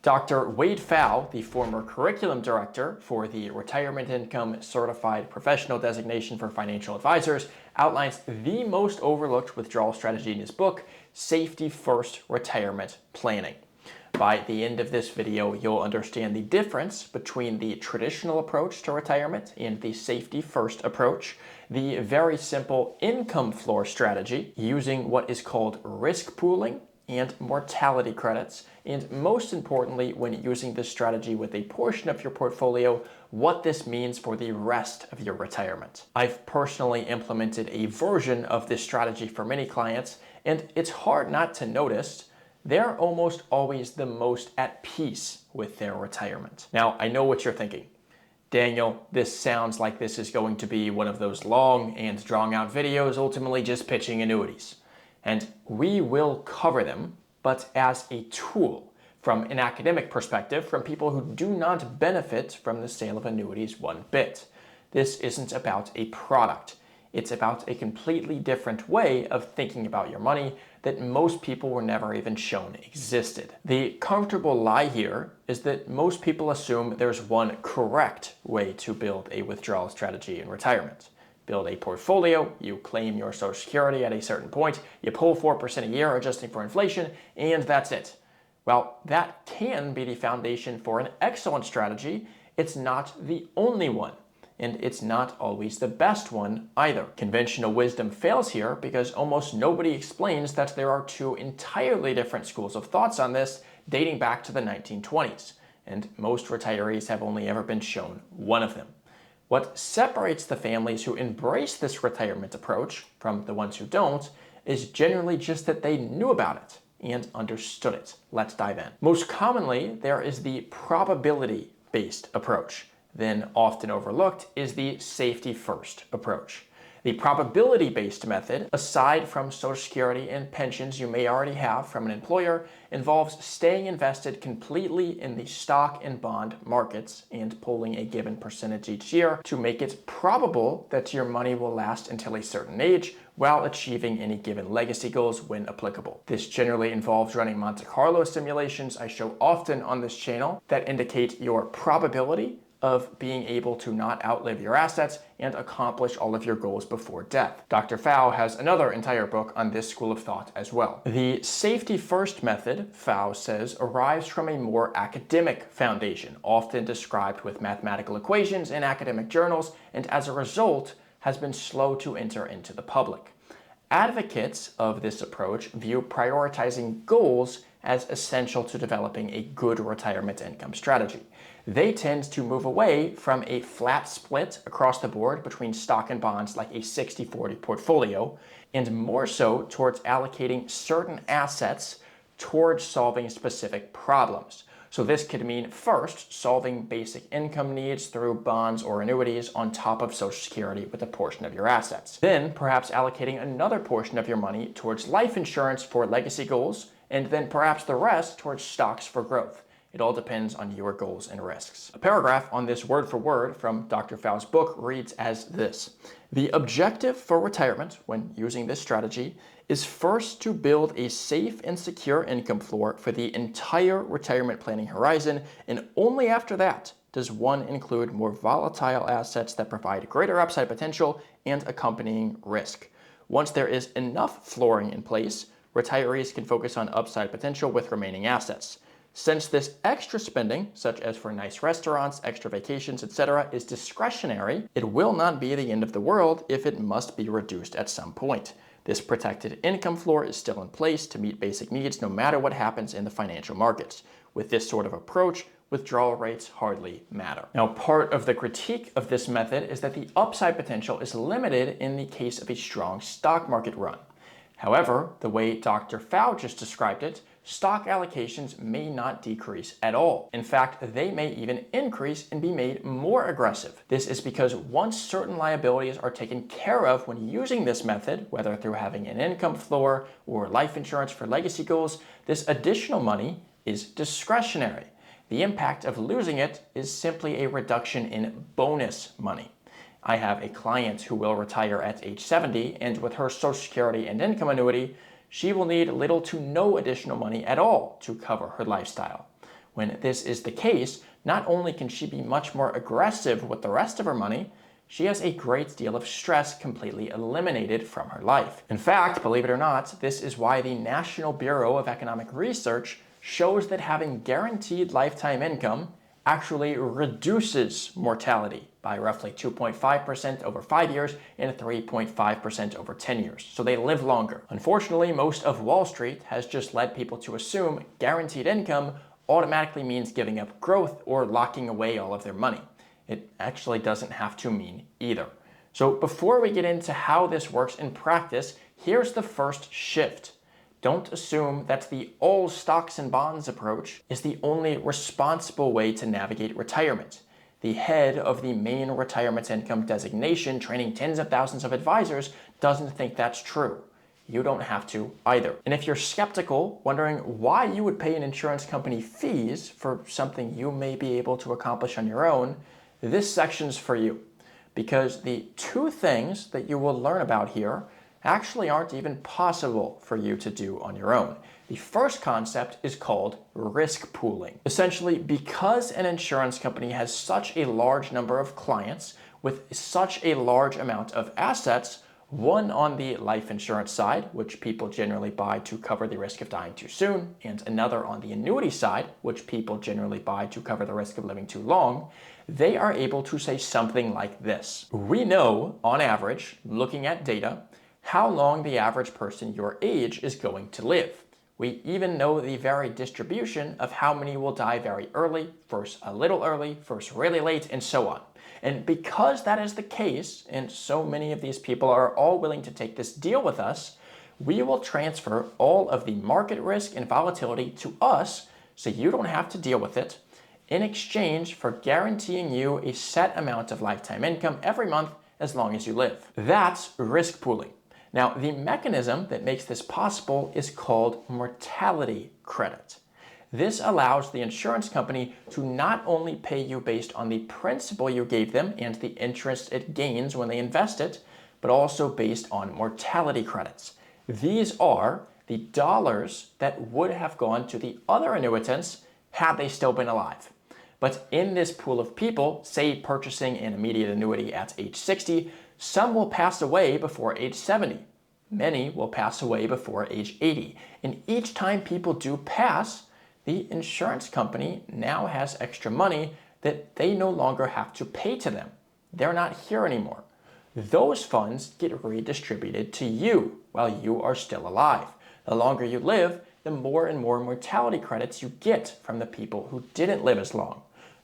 Dr. Wade Pfau, the former curriculum director for the Retirement Income Certified Professional Designation for Financial Advisors, outlines the most overlooked withdrawal strategy in his book, Safety First Retirement Planning. By the end of this video, you'll understand the difference between the traditional approach to retirement and the safety first approach, the very simple income floor strategy using what is called risk pooling and mortality credits, and most importantly, when using this strategy with a portion of your portfolio, what this means for the rest of your retirement. I've personally implemented a version of this strategy for many clients, and it's hard not to notice they're almost always the most at peace with their retirement. Now, I know what you're thinking. Daniel, this sounds like this is going to be one of those long and drawn out videos, ultimately just pitching annuities. And we will cover them, but as a tool from an academic perspective, from people who do not benefit from the sale of annuities one bit. This isn't about a product. It's about a completely different way of thinking about your money that most people were never even shown existed. The comfortable lie here is that most people assume there's one correct way to build a withdrawal strategy in retirement. Build a portfolio, you claim your Social Security at a certain point, you pull 4% a year adjusting for inflation, and that's it. Well, that can be the foundation for an excellent strategy. It's not the only one, and it's not always the best one either. Conventional wisdom fails here because almost nobody explains that there are two entirely different schools of thoughts on this dating back to the 1920s, and most retirees have only ever been shown one of them. What separates the families who embrace this retirement approach from the ones who don't is generally just that they knew about it and understood it. Let's dive in. Most commonly, there is the probability-based approach. Then often overlooked is the safety-first approach. The probability-based method, aside from Social Security and pensions you may already have from an employer, involves staying invested completely in the stock and bond markets and pulling a given percentage each year to make it probable that your money will last until a certain age while achieving any given legacy goals when applicable. This generally involves running Monte Carlo simulations I show often on this channel that indicate your probability of being able to not outlive your assets and accomplish all of your goals before death. Dr. Pfau has another entire book on this school of thought as well. The safety first method, Pfau says, arrives from a more academic foundation, often described with mathematical equations in academic journals, and as a result, has been slow to enter into the public. Advocates of this approach view prioritizing goals as essential to developing a good retirement income strategy. They tend to move away from a flat split across the board between stock and bonds like a 60-40 portfolio, and more so towards allocating certain assets towards solving specific problems. So this could mean first solving basic income needs through bonds or annuities on top of Social Security with a portion of your assets. Then perhaps allocating another portion of your money towards life insurance for legacy goals, and then perhaps the rest towards stocks for growth. It all depends on your goals and risks. A paragraph on this word for word from Dr. Pfau's book reads as this: the objective for retirement when using this strategy is first to build a safe and secure income floor for the entire retirement planning horizon, and only after that does one include more volatile assets that provide greater upside potential and accompanying risk. Once there is enough flooring in place, retirees can focus on upside potential with remaining assets. Since this extra spending, such as for nice restaurants, extra vacations, etc., is discretionary, it will not be the end of the world if it must be reduced at some point. This protected income floor is still in place to meet basic needs no matter what happens in the financial markets. With this sort of approach, withdrawal rates hardly matter. Now, part of the critique of this method is that the upside potential is limited in the case of a strong stock market run. However, the way Dr. Pfau just described it, stock allocations may not decrease at all. In fact, they may even increase and be made more aggressive. This is because once certain liabilities are taken care of when using this method, whether through having an income floor or life insurance for legacy goals, this additional money is discretionary. The impact of losing it is simply a reduction in bonus money. I have a client who will retire at age 70, and with her Social Security and income annuity, she will need little to no additional money at all to cover her lifestyle. When this is the case, not only can she be much more aggressive with the rest of her money, she has a great deal of stress completely eliminated from her life. In fact, believe it or not, this is why the National Bureau of Economic Research shows that having guaranteed lifetime income actually reduces mortality by roughly 2.5% over 5 years and 3.5% over 10 years. So they live longer. Unfortunately, most of Wall Street has just led people to assume guaranteed income automatically means giving up growth or locking away all of their money. It actually doesn't have to mean either. So before we get into how this works in practice, here's the first shift. Don't assume that the all stocks and bonds approach is the only responsible way to navigate retirement. The head of the main retirement income designation, training tens of thousands of advisors, doesn't think that's true. You don't have to either. And if you're skeptical, wondering why you would pay an insurance company fees for something you may be able to accomplish on your own, this section's for you. Because the two things that you will learn about here actually aren't even possible for you to do on your own. The first concept is called risk pooling. Essentially, because an insurance company has such a large number of clients with such a large amount of assets, one on the life insurance side, which people generally buy to cover the risk of dying too soon, and another on the annuity side, which people generally buy to cover the risk of living too long, they are able to say something like this. We know, on average, looking at data, how long the average person your age is going to live. We even know the varied distribution of how many will die very early, first a little early, first really late, and so on. And because that is the case, and so many of these people are all willing to take this deal with us, we will transfer all of the market risk and volatility to us so you don't have to deal with it, in exchange for guaranteeing you a set amount of lifetime income every month as long as you live. That's risk pooling. Now, the mechanism that makes this possible is called mortality credit. This allows the insurance company to not only pay you based on the principal you gave them and the interest it gains when they invest it, but also based on mortality credits. These are the dollars that would have gone to the other annuitants had they still been alive. But in this pool of people, say purchasing an immediate annuity at age 60, some will pass away before age 70. Many will pass away before age 80. And each time people do pass, the insurance company now has extra money that they no longer have to pay to them. They're not here anymore. Those funds get redistributed to you while you are still alive. The longer you live, the more and more mortality credits you get from the people who didn't live as long.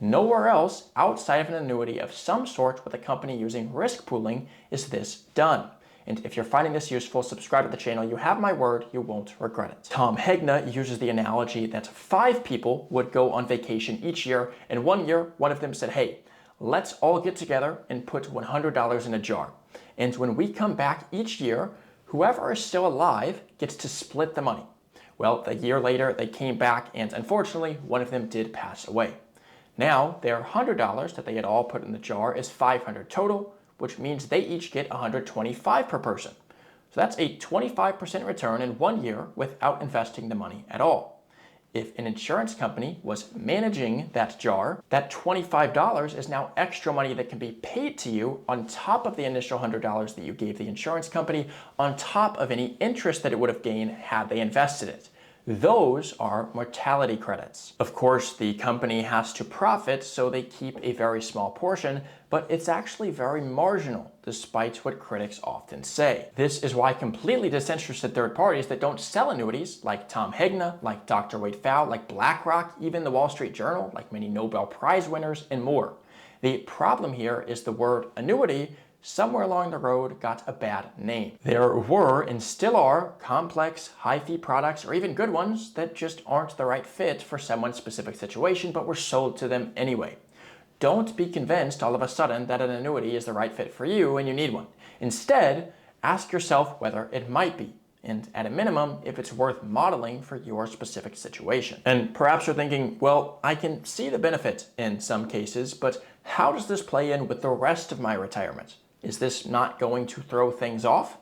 Nowhere else outside of an annuity of some sort with a company using risk pooling is this done. And if you're finding this useful, subscribe to the channel. You have my word, you won't regret it. Tom Hegna uses the analogy that 5 people would go on vacation each year, and one year, one of them said, hey, let's all get together and put $100 in a jar. And when we come back each year, whoever is still alive gets to split the money. Well, a year later, they came back, and unfortunately, one of them did pass away. Now, their $100 that they had all put in the jar is $500 total, which means they each get $125 per person. So that's a 25% return in 1 year without investing the money at all. If an insurance company was managing that jar, that $25 is now extra money that can be paid to you on top of the initial $100 that you gave the insurance company, on top of any interest that it would have gained had they invested it. Those are mortality credits. Of course, the company has to profit, so they keep a very small portion, but it's actually very marginal, despite what critics often say. This is why completely disinterested third parties that don't sell annuities, like Tom Hegna, like Dr. Pfau, like BlackRock, even the Wall Street Journal, like many Nobel Prize winners, and more. The problem here is the word annuity somewhere along the road got a bad name. There were and still are complex, high-fee products, or even good ones, that just aren't the right fit for someone's specific situation, but were sold to them anyway. Don't be convinced all of a sudden that an annuity is the right fit for you and you need one. Instead, ask yourself whether it might be, and at a minimum, if it's worth modeling for your specific situation. And perhaps you're thinking, well, I can see the benefit in some cases, but how does this play in with the rest of my retirement? Is this not going to throw things off?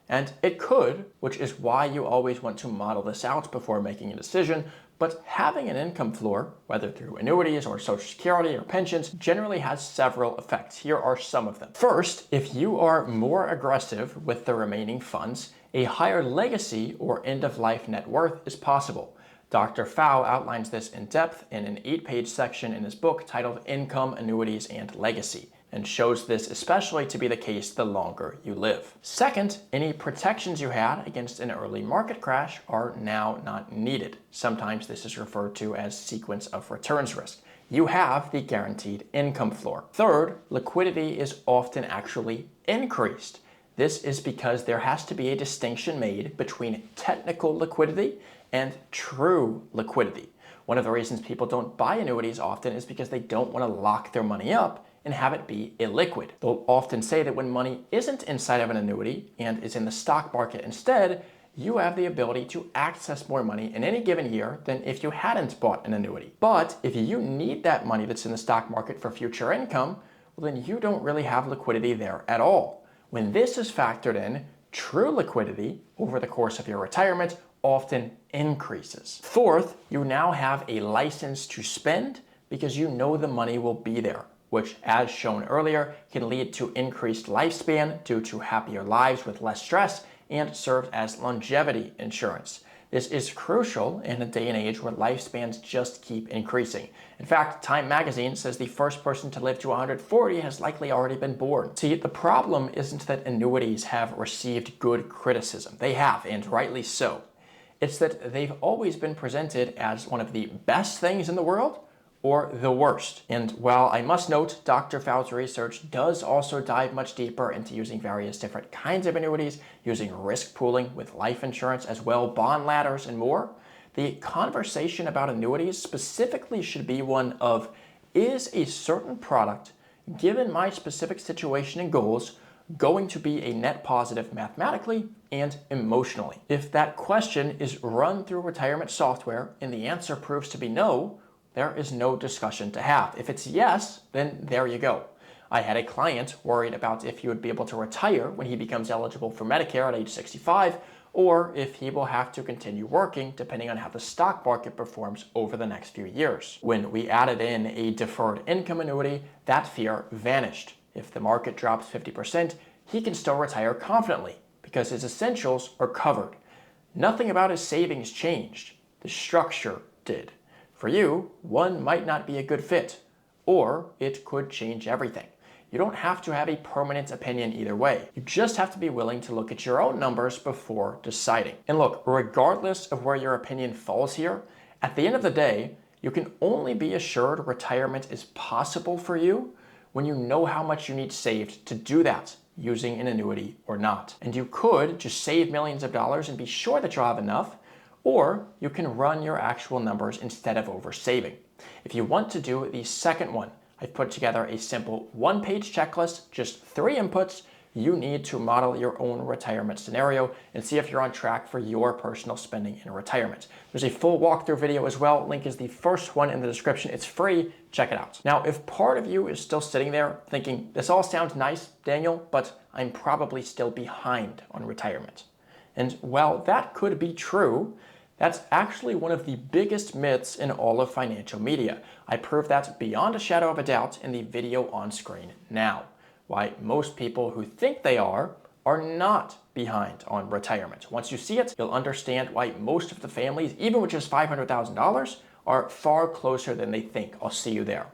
And it could, which is why you always want to model this out before making a decision. But having an income floor, whether through annuities or Social Security or pensions, generally has several effects. Here are some of them. First, if you are more aggressive with the remaining funds, a higher legacy or end-of-life net worth is possible. Dr. Pfau outlines this in depth in an 8-page section in his book titled Income, Annuities, and Legacy, and shows this especially to be the case the longer you live. Second, any protections you had against an early market crash are now not needed. Sometimes this is referred to as sequence of returns risk. You have the guaranteed income floor. Third, liquidity is often actually increased. This is because there has to be a distinction made between technical liquidity and true liquidity. One of the reasons people don't buy annuities often is because they don't want to lock their money up and have it be illiquid. They'll often say that when money isn't inside of an annuity and is in the stock market instead, you have the ability to access more money in any given year than if you hadn't bought an annuity. But if you need that money that's in the stock market for future income, well, then you don't really have liquidity there at all. When this is factored in, true liquidity over the course of your retirement often increases. Fourth, you now have a license to spend because you know the money will be there, which, as shown earlier, can lead to increased lifespan due to happier lives with less stress and serves as longevity insurance. This is crucial in a day and age where lifespans just keep increasing. In fact, Time magazine says the first person to live to 140 has likely already been born. See, the problem isn't that annuities have received good criticism. They have, and rightly so. It's that they've always been presented as one of the best things in the world or the worst. And while I must note, Dr. Pfau's research does also dive much deeper into using various different kinds of annuities, using risk pooling with life insurance as well, bond ladders, and more, the conversation about annuities specifically should be one of, is a certain product, given my specific situation and goals, going to be a net positive mathematically and emotionally? If that question is run through retirement software and the answer proves to be no, there is no discussion to have. If it's yes, then there you go. I had a client worried about if he would be able to retire when he becomes eligible for Medicare at age 65, or if he will have to continue working depending on how the stock market performs over the next few years. When we added in a deferred income annuity, that fear vanished. If the market drops 50%, he can still retire confidently because his essentials are covered. Nothing about his savings changed. The structure did. For you, one might not be a good fit, or it could change everything. You don't have to have a permanent opinion either way. You just have to be willing to look at your own numbers before deciding. And look, regardless of where your opinion falls here, at the end of the day, you can only be assured retirement is possible for you when you know how much you need saved to do that, using an annuity or not. And you could just save millions of dollars and be sure that you'll have enough, or you can run your actual numbers instead of over-saving. If you want to do the second one, I've put together a simple one-page checklist, just 3 inputs you need to model your own retirement scenario and see if you're on track for your personal spending in retirement. There's a full walkthrough video as well. Link is the first one in the description. It's free. Check it out. Now, if part of you is still sitting there thinking, this all sounds nice, Daniel, but I'm probably still behind on retirement. And while that could be true, that's actually one of the biggest myths in all of financial media. I prove that beyond a shadow of a doubt in the video on screen now. Why most people who think they are not behind on retirement. Once you see it, you'll understand why most of the families, even with just $500,000, are far closer than they think. I'll see you there.